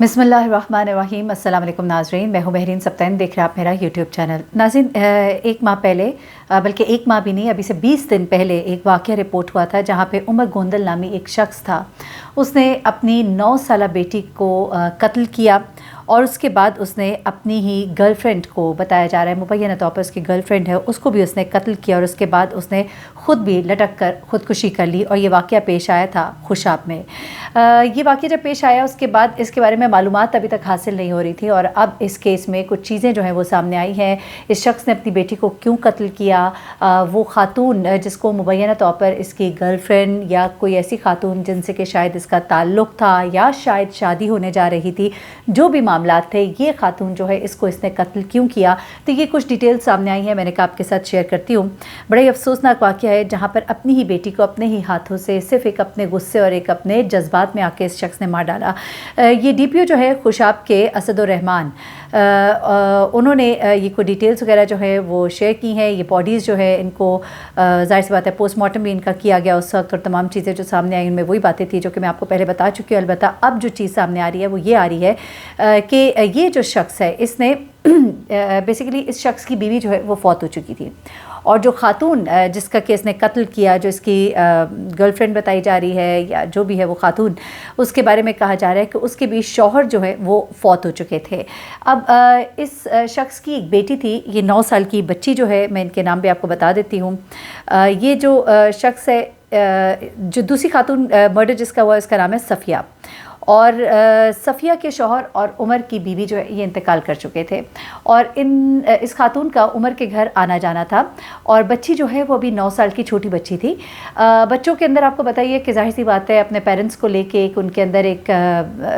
बिस्मिल्लाहिर्रहमानिर्रहीम। अस्सलाम वालेकुम नाज़रीन, मैं हूँ महरीन सब्तैन, देख रहे हैं आप मेरा यूट्यूब चैनल। नाज़रीन, एक माह पहले, बल्कि एक माह भी नहीं, अभी से 20 दिन पहले एक वाक़या रिपोर्ट हुआ था जहाँ पे उमर गोंदल नामी एक शख्स था। उसने अपनी 9 साला बेटी को कत्ल किया और उसके बाद उसने अपनी ही गर्लफ्रेंड को, बताया जा रहा है मुबैना तौर पर उसकी गर्लफ्रेंड है, उसको भी उसने कत्ल किया और उसके बाद उसने ख़ुद भी लटक कर ख़ुदकुशी कर ली। और ये वाक़या पेश आया था खुशाब में। ये वाक़या जब पेश आया उसके बाद इसके बारे में मालूमात अभी तक हासिल नहीं हो रही थी और अब इस केस में कुछ चीज़ें जो हैं वो सामने आई हैं। इस शख्स ने अपनी बेटी को क्यों कत्ल किया, वो ख़ातून जिसको मुबैना तौर पर इसकी गर्लफ्रेंड या कोई ऐसी ख़ातून जिनसे कि शायद इसका ताल्लुक़ था या शायद शादी होने जा रही थी, जो भी मामलात थे, ये ख़ातून जो है इसको इसने कत्ल क्यों किया, तो ये कुछ डिटेल्स सामने आई हैं। मैंने कहा आपके साथ शेयर करती हूँ। बड़ा ही अफसोसनाक वाक़या है जहाँ पर अपनी ही बेटी को अपने ही हाथों से सिर्फ एक अपने गुस्से और एक अपने जज्बात में आके इस शख्स ने मार डाला। ये डीपीओ जो है खुशाब के असदुर रहमान, उन्होंने ये कोई डिटेल्स वगैरह जो है वो शेयर की हैं। ये बॉडीज़ जो है इनको ज़ाहिर सी बात है पोस्टमार्टम भी इनका किया गया उस वक्त और तमाम चीज़ें जो सामने आई उनमें वही बातें थी जो कि मैं आपको पहले बता चुकी हूँ। अलबत्ता अब जो चीज़ सामने आ रही है वो ये आ रही है कि ये जो शख्स है इसने बेसिकली इस शख्स की बीवी जो है वो फौत हो चुकी थी और जो ख़ातून जिसका केस ने कत्ल किया, जो इसकी गर्लफ्रेंड बताई जा रही है या जो भी है वो ख़ातून, उसके बारे में कहा जा रहा है कि उसके भी शौहर जो है वो फौत हो चुके थे। अब इस शख्स की एक बेटी थी, ये 9 साल की बच्ची जो है, मैं इनके नाम भी आपको बता देती हूँ। ये जो शख्स है, जो दूसरी ख़ातून मर्डर जिसका हुआ, इसका नाम है सफ़िया और सफ़िया के शौहर और उमर की बीवी जो है ये इंतकाल कर चुके थे और इस खातून का उमर के घर आना जाना था और बच्ची जो है वो अभी 9 साल की छोटी बच्ची थी। बच्चों के अंदर आपको बताइए कि ज़ाहिर सी बात है अपने पेरेंट्स को लेके एक उनके अंदर एक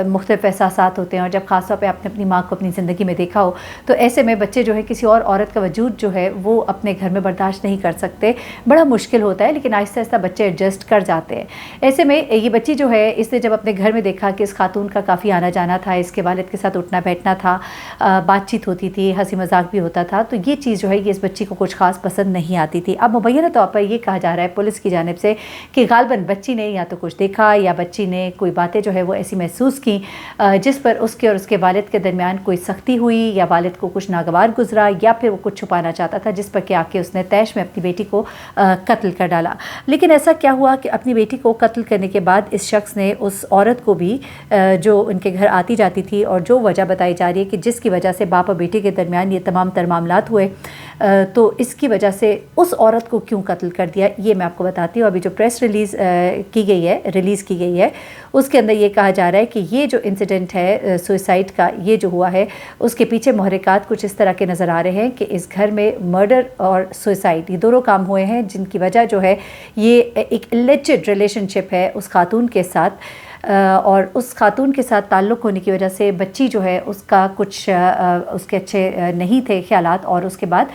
मुख्तलिफ एहसासात होते हैं और जब ख़ास तौर पे आपने अपनी माँ को अपनी ज़िंदगी में देखा हो तो ऐसे में बच्चे जो है किसी और औरत का वजूद जो है वो अपने घर में बर्दाश्त नहीं कर सकते, बड़ा मुश्किल होता है, लेकिन आहिस्ता आहिस्ता बच्चे एडजस्ट कर जाते हैं। ऐसे में ये बच्ची जो है इसने जब अपने घर में देखा कि इस खातून का काफ़ी आना जाना था, इसके वालिद के साथ उठना बैठना था, बातचीत होती थी, हंसी मजाक भी होता था, तो ये चीज़ जो है ये इस बच्ची को कुछ ख़ास पसंद नहीं आती थी। अब मुबैना तौर पर ये कहा जा रहा है पुलिस की जानिब से कि गालबन बच्ची ने या तो कुछ देखा या बच्ची ने कोई बातें जो है वो ऐसी महसूस की जिस पर उसके और उसके वालिद के दरमियान कोई सख्ती हुई या वालिद को कुछ नागवार गुजरा या फिर वो कुछ छुपाना चाहता था, जिस पर कि आके उसने तैश में अपनी बेटी को कत्ल कर डाला। लेकिन ऐसा क्या हुआ कि अपनी बेटी को कत्ल करने के बाद इस शख्स ने उस औरत को भी जो उनके घर आती जाती थी और जो वजह बताई जा रही है कि जिसकी वजह से बाप और बेटी के दरमियान ये तमाम तर मामलात हुए, तो इसकी वजह से उस औरत को क्यों कत्ल कर दिया, ये मैं आपको बताती हूँ। अभी जो प्रेस रिलीज़ की गई है उसके अंदर ये कहा जा रहा है कि ये जो इंसिडेंट है सुसाइड का, ये जो हुआ है उसके पीछे महरिकात कुछ इस तरह के नज़र आ रहे हैं कि इस घर में मर्डर और सुसाइड ये दोनों काम हुए हैं, जिनकी वजह जो है ये एक इलिसिट रिलेशनशिप है उस खातून के साथ और उस खातून के साथ ताल्लुक़ होने की वजह से बच्ची जो है उसका कुछ उसके अच्छे नहीं थे ख्यालात और उसके बाद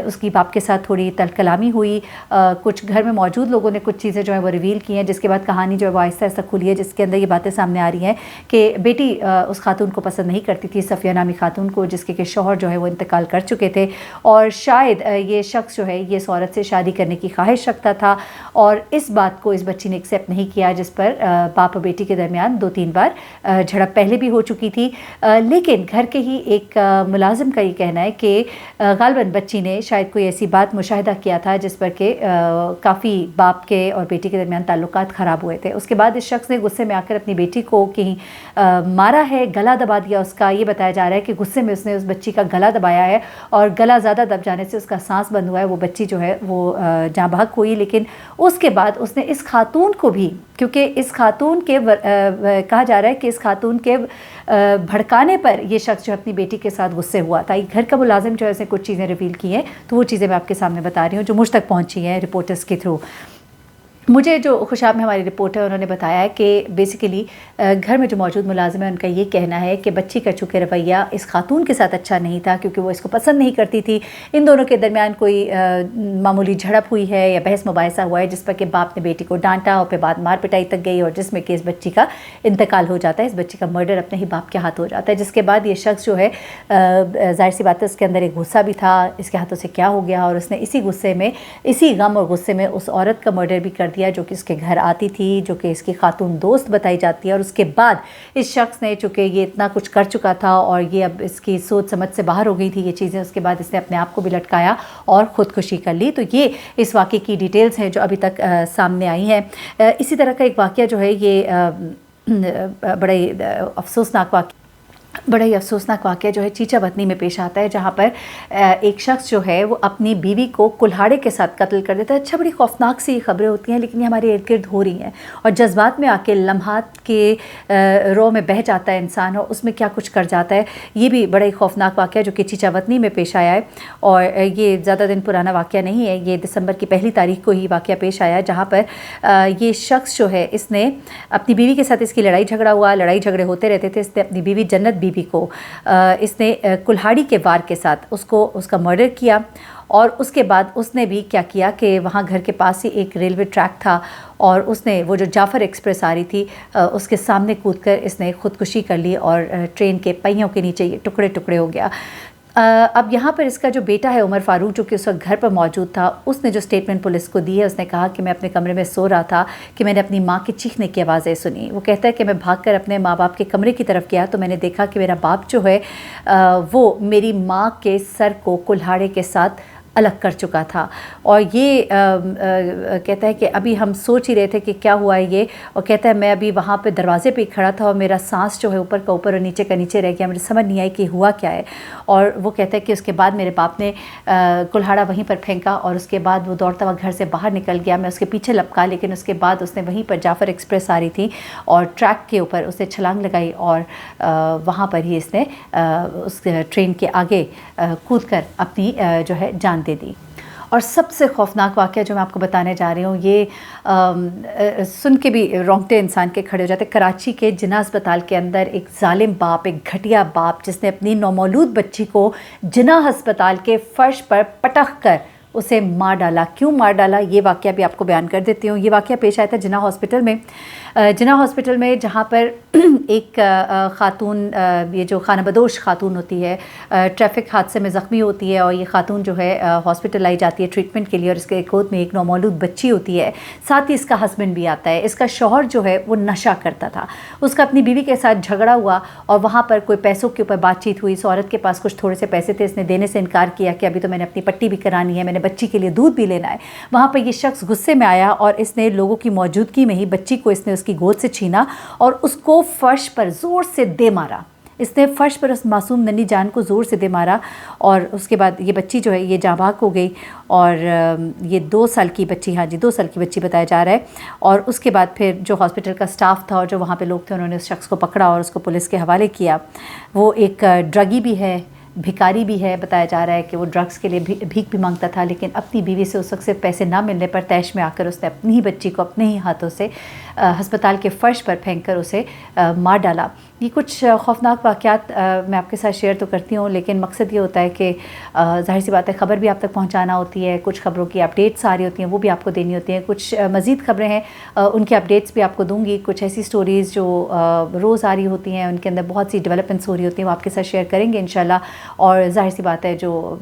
उसकी बाप के साथ थोड़ी तलकलामी हुई। कुछ घर में मौजूद लोगों ने कुछ चीज़ें जो है वो रिवील की हैं, जिसके बाद कहानी जो है वो आहिस्ता आहिस्ता खुली है, जिसके अंदर ये बातें सामने आ रही हैं कि बेटी उस खातून को पसंद नहीं करती थी, सफ़िया नामी खातून को, जिसके के शौहर जो है वो इंतकाल कर चुके थे और शायद ये शख्स जो है ये इस औरत से शादी करने की ख्वाहिश रखता था और इस बात को इस बच्ची ने एक्सेप्ट नहीं किया, जिस पर बाप और बेटी के दरमियान 2-3 बार झड़प पहले भी हो चुकी थी। लेकिन घर के ही एक मुलाजिम का ये कहना है कि गालबन बच्ची ने शायद कोई ऐसी बात मुशाहिदा किया था जिस पर कि काफ़ी बाप के और बेटी के दरमियान ताल्लुकात ख़राब हुए थे। उसके बाद इस शख्स ने गुस्से में आकर अपनी बेटी को कहीं मारा है, गला दबा दिया उसका। ये बताया जा रहा है कि गुस्से में उसने उस बच्ची का गला दबाया है और गला ज़्यादा दब जाने से उसका सांस बंद हुआ है, वो बच्ची जो है वो जाँ बहक हुई। लेकिन उसके बाद उसने इस खातून को भी, क्योंकि इस खातून के कहा जा रहा है कि इस खातून के भड़काने पर ये शख्स जो अपनी बेटी के साथ गुस्से हुआ था। घर का मुलाजिम जो है कुछ चीज़ें रिवील की हैं, तो वो चीज़ें मैं आपके सामने बता रही हूँ जो मुझ तक पहुँची हैं रिपोर्टर्स के थ्रू। मुझे जो खुशाब में हमारी रिपोर्टर उन्होंने बताया है कि बेसिकली घर में जो मौजूद मुलाजिम है उनका ये कहना है कि बच्ची का चूँकि रवैया इस खातून के साथ अच्छा नहीं था क्योंकि वो इसको पसंद नहीं करती थी, इन दोनों के दरमियान कोई मामूली झड़प हुई है या बहस मुबाहिसा हुआ है जिस पर कि बाप ने बेटी को डांटा और फिर बाद मार पिटाई तक गई और जिसमें कि इस बच्ची का इंतकाल हो जाता है, इस बच्ची का मर्डर अपने ही बाप के हाथ हो जाता है। जिसके बाद ये शख्स जो है ज़ाहिर सी बात है उसके अंदर एक गुस्सा भी था, इसके हाथों से क्या हो गया और उसने इसी गुस्से में, इसी गम और गुस्से में उस औरत का मर्डर भी कर दिया کرتی ہے جو کہ اس کے گھر آتی تھی، جو کہ اس کی خاتون دوست بتائی جاتی ہے، اور اس کے بعد اس شخص نے چونکہ یہ اتنا کچھ کر چکا تھا اور یہ اب اس کی سوچ سمجھ سے باہر ہو گئی تھی یہ چیزیں، اس کے بعد اس نے اپنے آپ کو بھی لٹکایا اور خودکشی کر لی۔ تو یہ اس واقعے کی ڈیٹیلز ہیں جو ابھی تک سامنے آئی ہیں۔ اسی طرح کا ایک واقعہ جو ہے یہ بڑا ہی افسوسناک واقعہ جو ہے چیچا وطنی میں پیش آتا ہے، جہاں پر ایک شخص جو ہے وہ اپنی بیوی کو کلہاڑے کے ساتھ قتل کر دیتا ہے۔ اچھا، بڑی خوفناک سی خبریں ہوتی ہیں لیکن یہ ہمارے ارد گرد ہو رہی ہیں، اور جذبات میں آ کے لمحات کے رو میں بہہ جاتا ہے انسان اور اس میں کیا کچھ کر جاتا ہے۔ یہ بھی بڑا ہی خوفناک واقعہ جو کہ چیچا وطنی میں پیش آیا ہے، اور یہ زیادہ دن پرانا واقعہ نہیں ہے، یہ دسمبر کی 1 تاریخ کو ہی واقعہ پیش آیا، جہاں پر یہ شخص جو ہے اس نے اپنی بیوی کے ساتھ اس کی لڑائی جھگڑا ہوا، لڑائی جھگڑے ہوتے رہتے تھے۔ اس نے اپنی بیوی جنت بیوی کو اس نے کلہاڑی کے وار کے ساتھ اس کا مرڈر کیا، اور اس کے بعد اس نے بھی کیا کیا کہ وہاں گھر کے پاس ہی ایک ریلوے ٹریک تھا، اور اس نے وہ جو جعفر ایکسپریس آ رہی تھی اس کے سامنے کود کر اس نے خودکشی کر لی، اور ٹرین کے پہیوں کے نیچے یہ ٹکڑے ٹکڑے ہو گیا۔ اب یہاں پر اس کا جو بیٹا ہے عمر فاروق، جو کہ اس وقت گھر پر موجود تھا، اس نے جو سٹیٹمنٹ پولیس کو دی ہے، اس نے کہا کہ میں اپنے کمرے میں سو رہا تھا کہ میں نے اپنی ماں کے چیخنے کی آوازیں سنی۔ وہ کہتا ہے کہ میں بھاگ کر اپنے ماں باپ کے کمرے کی طرف گیا تو میں نے دیکھا کہ میرا باپ جو ہے وہ میری ماں کے سر کو کلہاڑے کے ساتھ الگ کر چکا تھا، اور یہ کہتا ہے کہ ابھی ہم سوچ ہی رہے تھے کہ کیا ہوا ہے یہ، اور کہتا ہے میں ابھی وہاں پہ دروازے پہ کھڑا تھا اور میرا سانس جو ہے اوپر کا اوپر اور نیچے کا نیچے رہ گیا، مجھے سمجھ نہیں آئی کہ ہوا کیا ہے۔ اور وہ کہتا ہے کہ اس کے بعد میرے باپ نے کلہاڑا وہیں پر پھینکا، اور اس کے بعد وہ دوڑتا ہوا گھر سے باہر نکل گیا، میں اس کے پیچھے لپکا، لیکن اس کے بعد اس نے وہیں پر جعفر ایکسپریس آ رہی تھی اور ٹریک کے اوپر اس نے چھلانگ لگائی، اور وہاں پر ہی اس نے اس ٹرین کے آگے کود کر اپنی جو ہے جان دے دی۔ اور سب سے خوفناک واقعہ جو میں آپ کو بتانے جا رہی ہوں، یہ سن کے بھی رونگٹے انسان کے کھڑے ہو جاتے۔ کراچی کے جناح ہسپتال کے اندر ایک ظالم باپ، ایک گھٹیا باپ، جس نے اپنی نومولود بچی کو جناح ہسپتال کے فرش پر پٹخ کر اسے مار ڈالا۔ کیوں مار ڈالا یہ واقعہ بھی آپ کو بیان کر دیتی ہوں۔ یہ واقعہ پیش آیا تھا جناح ہاسپٹل میں، جہاں پر ایک خاتون، یہ جو خانہ بدوش خاتون ہوتی ہے، ٹریفک حادثے میں زخمی ہوتی ہے، اور یہ خاتون جو ہے ہاسپٹل لائی جاتی ہے ٹریٹمنٹ کے لیے، اور اس کے گود میں ایک نومولود بچی ہوتی ہے، ساتھ ہی اس کا ہسبینڈ بھی آتا ہے۔ اس کا شوہر جو ہے وہ نشہ کرتا تھا، اس کا اپنی بیوی کے ساتھ جھگڑا ہوا، اور وہاں پر کوئی پیسوں کے اوپر بات چیت ہوئی۔ اس عورت کے پاس کچھ تھوڑے سے پیسے تھے، اس نے دینے سے انکار کیا کہ ابھی تو میں نے اپنی پٹی بھی کرانی ہے، میں نے بچی کے لیے دودھ بھی لینا ہے۔ وہاں پہ یہ شخص غصے میں آیا اور اس نے لوگوں کی موجودگی میں ہی بچی کو اس نے اس کی گود سے چھینا اور اس کو فرش پر زور سے دے مارا۔ اس نے فرش پر اس معصوم ننھی جان کو زور سے دے مارا، اور اس کے بعد یہ بچی جو ہے یہ جاں بحق ہو گئی، اور یہ 2 سال کی بچی، 2 سال کی بچی بتایا جا رہا ہے۔ اور اس کے بعد پھر جو ہاسپٹل کا سٹاف تھا اور جو وہاں پہ لوگ تھے، انہوں نے اس شخص کو پکڑا اور اس کو پولیس کے حوالے کیا۔ وہ ایک ڈرگی بھی ہے، بھکاری بھی ہے، بتایا جا رہا ہے کہ وہ ڈرگز کے لیے بھیک بھی مانگتا تھا، لیکن اپنی بیوی سے اس وقت سے پیسے نہ ملنے پر تیش میں آ کر اس نے اپنی ہی بچی کو اپنے ہی ہاتھوں سے ہسپتال کے فرش پر پھینک کر اسے مار ڈالا۔ یہ کچھ خوفناک واقعات میں آپ کے ساتھ شیئر تو کرتی ہوں، لیکن مقصد یہ ہوتا ہے کہ ظاہر سی بات ہے خبر بھی آپ تک پہنچانا ہوتی ہے، کچھ خبروں کی اپڈیٹس آ رہی ہوتی ہیں وہ بھی آپ کو دینی ہوتی ہیں، کچھ مزید خبریں ہیں ان کی اپڈیٹس بھی آپ کو دوں گی، کچھ ایسی سٹوریز جو روز آ رہی ہوتی ہیں ان کے اندر بہت سی ڈیولپمنٹس ہو رہی ہوتی ہیں، وہ آپ کے ساتھ شیئر کریں گے انشاءاللہ۔ اور ظاہر سی بات ہے جو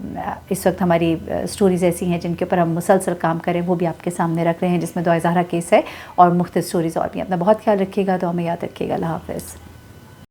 اس وقت ہماری سٹوریز ایسی ہیں جن کے اوپر ہم مسلسل کام کریں وہ بھی آپ کے سامنے رکھ رہے ہیں، جس میں دعائے زہرا کیس ہے اور مختلف سٹوریز اور بھی۔ اپنا بہت خیال رکھیے گا، دعا میں یاد رکھیے گا۔ اللہ حافظ۔